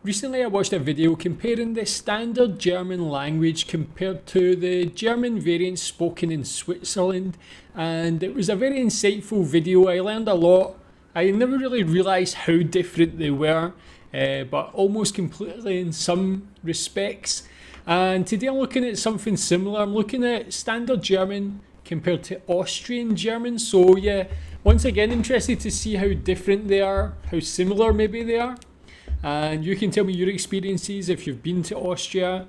Recently I watched a video comparing the standard German language compared to the German variants spoken in Switzerland, and it was a very insightful video. I learned a lot. I never really realised how different they were, but almost completely in some respects. And today I'm looking at something similar. I'm looking at standard German compared to Austrian German. So yeah, once again interested to see how different they are, how similar maybe they are. And you can tell me your experiences if you've been to Austria.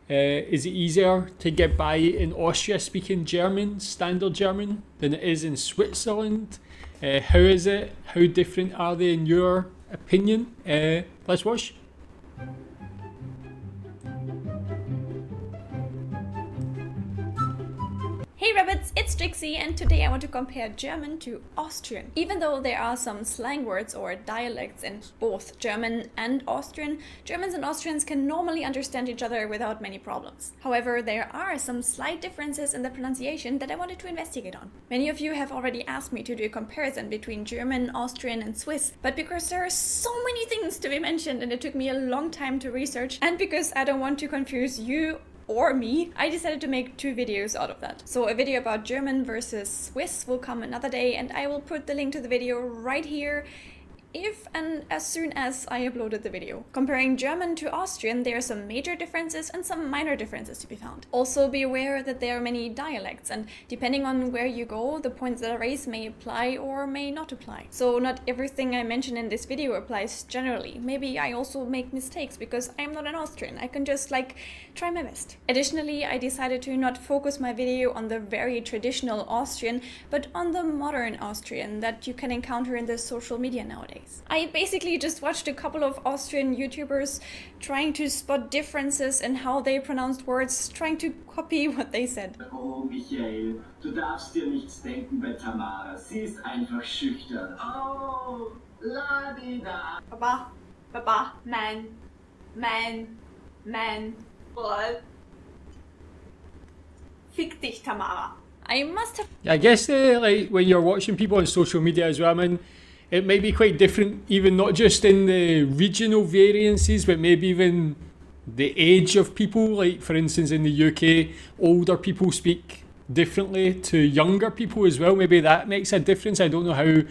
Is it easier to get by in Austria speaking German, standard German, than it is in Switzerland? How is it? How different are they in your opinion? Let's watch. Hey rabbits, it's Trixie, and today I want to compare German to Austrian. Even though there are some slang words or dialects in both German and Austrian, Germans and Austrians can normally understand each other without many problems. However, there are some slight differences in the pronunciation that I wanted to investigate on. Many of you have already asked me to do a comparison between German, Austrian and Swiss, but because there are so many things to be mentioned and it took me a long time to research, and because I don't want to confuse you or me, I decided to make two videos out of that. So a video about German versus Swiss will come another day, and I will put the link to the video right here if and as soon as I uploaded the video. Comparing German to Austrian, there are some major differences and some minor differences to be found. Also be aware that there are many dialects, and depending on where you go, the points that I raise may apply or may not apply. So not everything I mention in this video applies generally. Maybe I also make mistakes because I'm not an Austrian. I can just try my best. Additionally, I decided to not focus my video on the very traditional Austrian, but on the modern Austrian that you can encounter in the social media nowadays. I basically just watched a couple of Austrian YouTubers trying to spot differences in how they pronounced words, trying to copy what they said. Oh, Michael, du darfst dir nichts denken bei Tamara. Sie ist einfach schüchtern. Oh, la-di-da. Papa, man, what? Fick dich, Tamara. I must have... I guess when you're watching people on social media as well, I mean, it might be quite different, even not just in the regional variances, but maybe even the age of people. Like, for instance, in the UK, older people speak differently to younger people as well. Maybe that makes a difference. I don't know how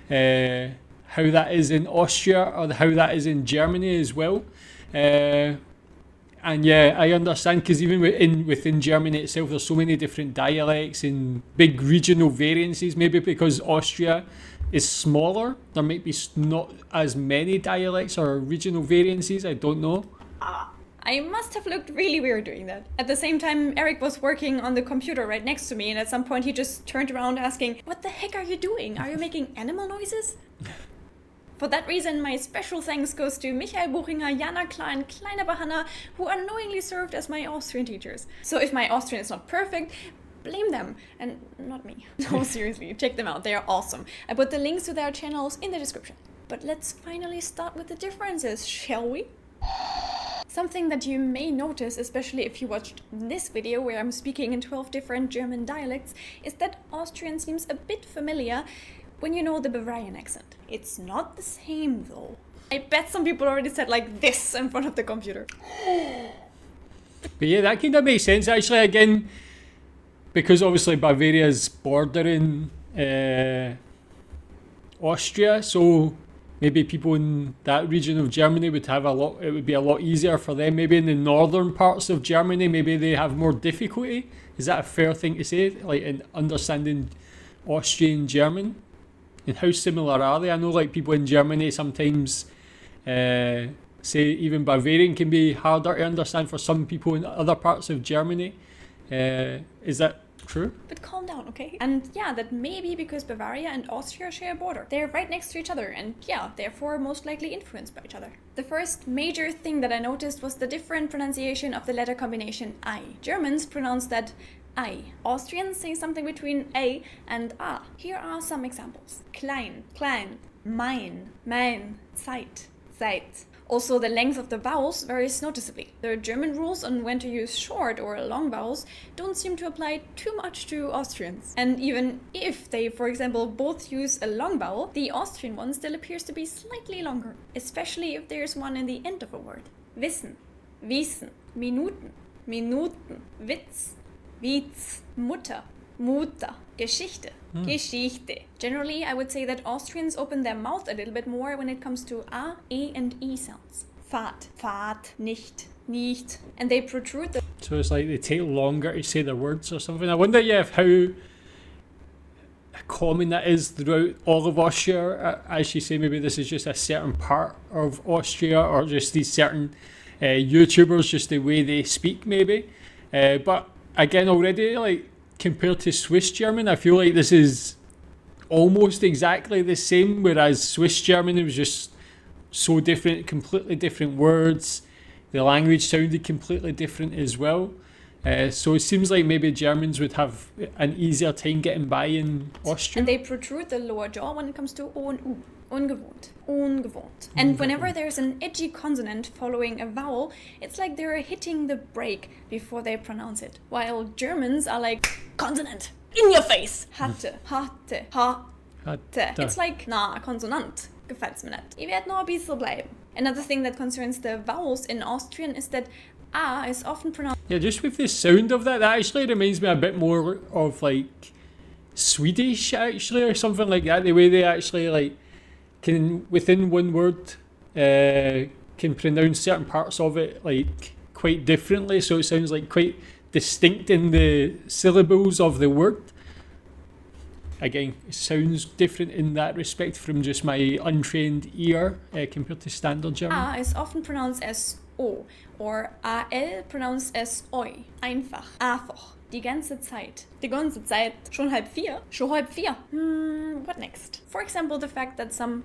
that is in Austria or how that is in Germany as well. And yeah, I understand, because even within Germany itself, there's so many different dialects and big regional variances. Maybe because Austria is smaller, there might be not as many dialects or regional variances. I don't know. I must have looked really weird doing that. At the same time, Eric was working on the computer right next to me, and at some point he just turned around asking, "What the heck are you doing? Are you making animal noises?" For that reason, my special thanks goes to Michael Buchinger, Jana Klein, Kleine Bahana, who unknowingly served as my Austrian teachers. So if my Austrian is not perfect, blame them and not me. No, seriously, check them out. They are awesome. I put the links to their channels in the description. But let's finally start with the differences, shall we? Something that you may notice, especially if you watched this video where I'm speaking in 12 different German dialects, is that Austrian seems a bit familiar when you know the Bavarian accent. It's not the same though. I bet some people already said like this in front of the computer. But yeah, that kind of makes sense actually, again, because obviously Bavaria is bordering Austria, so maybe people in that region of Germany would have it would be a lot easier for them. Maybe in the northern parts of Germany, maybe they have more difficulty. Is that a fair thing to say, like in understanding Austrian German? And how similar are they? I know people in Germany sometimes say even Bavarian can be harder to understand for some people in other parts of Germany. Is that true? But calm down, okay? And yeah, that may be because Bavaria and Austria share a border. They're right next to each other and yeah, therefore most likely influenced by each other. The first major thing that I noticed was the different pronunciation of the letter combination I. Germans pronounce that I. Austrians say something between A and A. Here are some examples. Klein, mein, Zeit, Also, the length of the vowels varies noticeably. The German rules on when to use short or long vowels don't seem to apply too much to Austrians. And even if they, for example, both use a long vowel, the Austrian one still appears to be slightly longer, especially if there's one in the end of a word. Wissen, wiesen, Minuten, Minuten, Witz, Witz, Mutter, Mutter, Geschichte, Geschichte. Generally, I would say that Austrians open their mouth a little bit more when it comes to A, E and E sounds. Fahrt, Fahrt, nicht, nicht. And they protrude the... So it's like they take longer to say their words or something. I wonder, how common that is throughout all of Austria. As you say, maybe this is just a certain part of Austria or just these certain YouTubers, just the way they speak maybe. But again, already, like, compared to Swiss German, I feel like this is almost exactly the same, whereas Swiss German, it was just so different, completely different words. The language sounded completely different as well. So it seems like maybe Germans would have an easier time getting by in Austria. And they protrude the lower jaw when it comes to O and U. Ungewohnt. Ungewohnt. And whenever there's an edgy consonant following a vowel, it's like they're hitting the brake before they pronounce it. While Germans are like, consonant, in your face. Hatte, hatte, hatte. It's like, Konsonant. Gefällt's mir nicht. Ich werde noch ein bisschen bleiben. Another thing that concerns the vowels in Austrian is that A is often pronounced... Yeah, just with the sound of that actually reminds me a bit more of like Swedish actually, or something like that. The way they actually like can, within one word, can pronounce certain parts of it like quite differently, so it sounds like quite distinct in the syllables of the word. Again, it sounds different in that respect from just my untrained ear compared to standard German. A is often pronounced as O, or AL pronounced as Oi. Einfach, einfach. Die ganze Zeit. Die ganze Zeit. Schon halb vier? Schon halb vier. What next? For example, the fact that some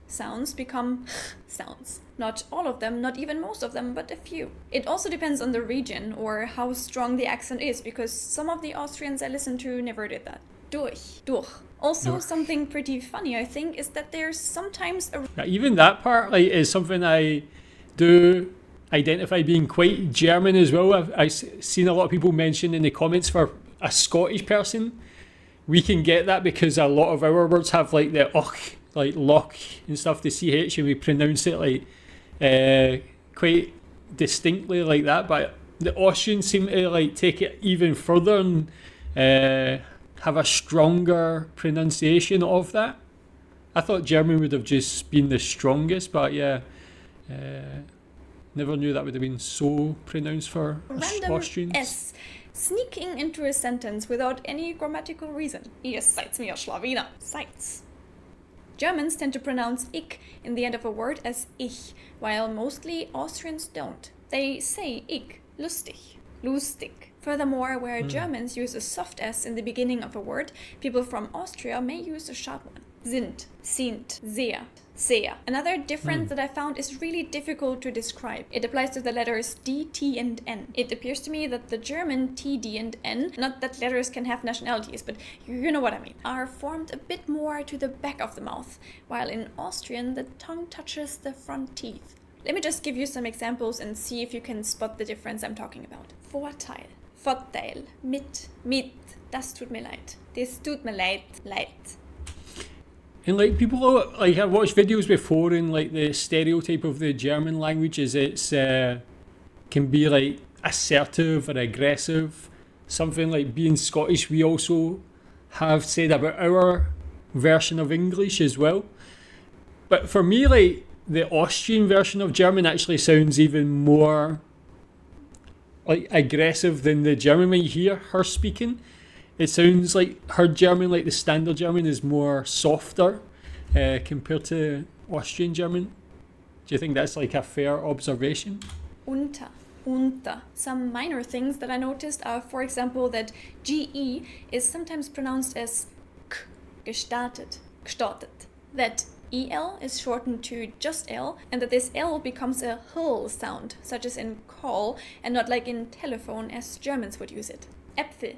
sounds become sounds. Not all of them, not even most of them, but a few. It also depends on the region or how strong the accent is, because some of the Austrians I listened to never did that. Durch. Also, something pretty funny, I think, is that there's sometimes a... Yeah, even that part like is something I do identify being quite German as well. I've seen a lot of people mention in the comments, for a Scottish person, we can get that because a lot of our words have like the och, like lock and stuff, the ch, and we pronounce it like quite distinctly like that. But the Austrians seem to like take it even further and have a stronger pronunciation of that. I thought German would have just been the strongest, but yeah, never knew that would have been so pronounced for random Austrians. S sneaking into a sentence without any grammatical reason. Ihr seid mir Schlawiner. Seid's. Germans tend to pronounce ich in the end of a word as ich, while mostly Austrians don't. They say ich, lustig, lustig. Furthermore, where Germans use a soft S in the beginning of a word, people from Austria may use a sharp one. Sind, sehr, sehr. Another difference that I found is really difficult to describe. It applies to the letters D, T, and N. It appears to me that the German T, D, and N, not that letters can have nationalities, but you know what I mean, are formed a bit more to the back of the mouth, while in Austrian the tongue touches the front teeth. Let me just give you some examples and see if you can spot the difference I'm talking about. Vorteil, Vorteil, mit, das tut mir leid, das tut mir leid, leid. And like people, like I've watched videos before, and like the stereotype of the German language is it's can be like assertive or aggressive. Something like being Scottish, we also have said about our version of English as well. But for me, like the Austrian version of German actually sounds even more like aggressive than the German. When you hear her speaking, it sounds like her German, like the standard German, is more softer compared to Austrian German. Do you think that's like a fair observation? Unter. Some minor things that I noticed are, for example, that GE is sometimes pronounced as K, gestartet. That EL is shortened to just L, and that this L becomes a HL sound, such as in call, and not like in telephone as Germans would use it. Äpfel,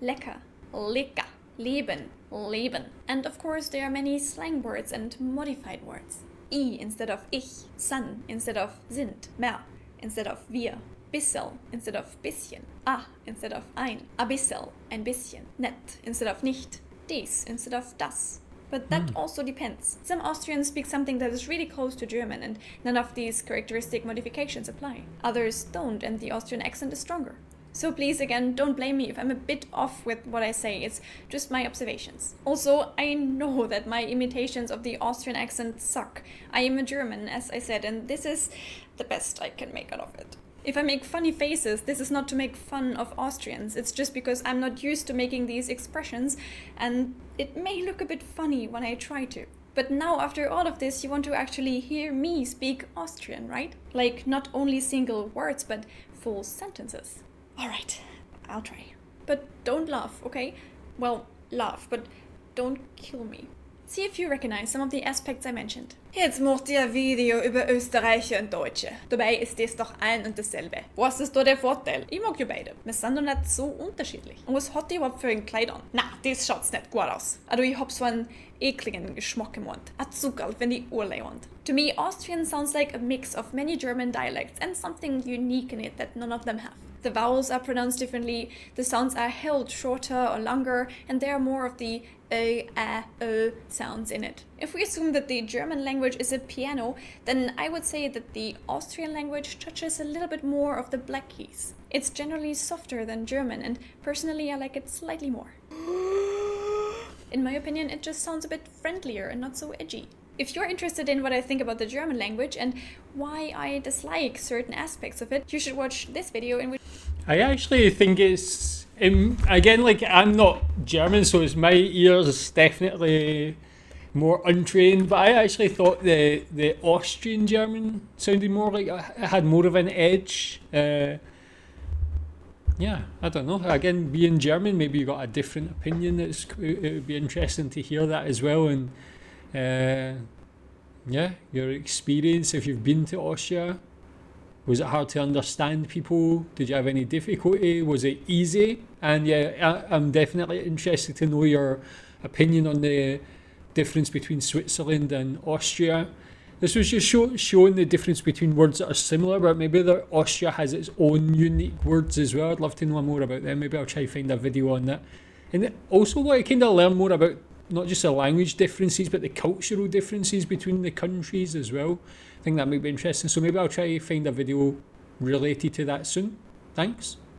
lecker, lecker, leben. And of course there are many slang words and modified words. I instead of ich, san instead of sind, mehr instead of wir, bissel instead of bisschen, a instead of ein bisschen, nett instead of nicht, dies instead of das. But that also depends. Some Austrians speak something that is really close to German and none of these characteristic modifications apply. Others don't and the Austrian accent is stronger. So please, again, don't blame me if I'm a bit off with what I say, it's just my observations. Also, I know that my imitations of the Austrian accent suck. I am a German, as I said, and this is the best I can make out of it. If I make funny faces, this is not to make fun of Austrians, it's just because I'm not used to making these expressions, and it may look a bit funny when I try to. But now, after all of this, you want to actually hear me speak Austrian, right? Like, not only single words, but full sentences. Alright, I'll try. But don't laugh, okay? Well, laugh, but don't kill me. See if you recognize some of the aspects I mentioned. Jetzt macht ihr ein Video über Österreicher und Deutsche. Dabei ist das doch ein und dasselbe. Was ist da der Vorteil? Ich mag ja beide. Wir sind doch nicht so unterschiedlich. Und was hat die überhaupt für ein Kleid an? Na, das schaut's nicht gut aus. Also ich hab so einen ekligen Geschmack im Mund. Ein Zuckerl, wenn die Urlei want. To me, Austrian sounds like a mix of many German dialects and something unique in it that none of them have. The vowels are pronounced differently, the sounds are held shorter or longer, and there are more of the sounds in it. If we assume that the German language is a piano, then I would say that the Austrian language touches a little bit more of the black keys. It's generally softer than German, and personally I like it slightly more. In my opinion, it just sounds a bit friendlier and not so edgy. If you're interested in what I think about the German language and why I dislike certain aspects of it, you should watch this video in which I actually think it's, again, like, I'm not German, so it's my ears definitely more untrained, but I actually thought the Austrian German sounded more like it had more of an edge. Yeah, I don't know. Again, being German, maybe you got a different opinion. It would be interesting to hear that as well, and yeah, your experience if you've been to Austria. Was it hard to understand people? Did you have any difficulty? Was it easy? And yeah, I'm definitely interested to know your opinion on the difference between Switzerland and Austria. This was just showing the difference between words that are similar, but maybe Austria has its own unique words as well. I'd love to know more about them. Maybe I'll try to find a video on that. And also want to kind of learn more about not just the language differences, but the cultural differences between the countries as well. I think that might be interesting. So maybe I'll try to find a video related to that soon. Thanks.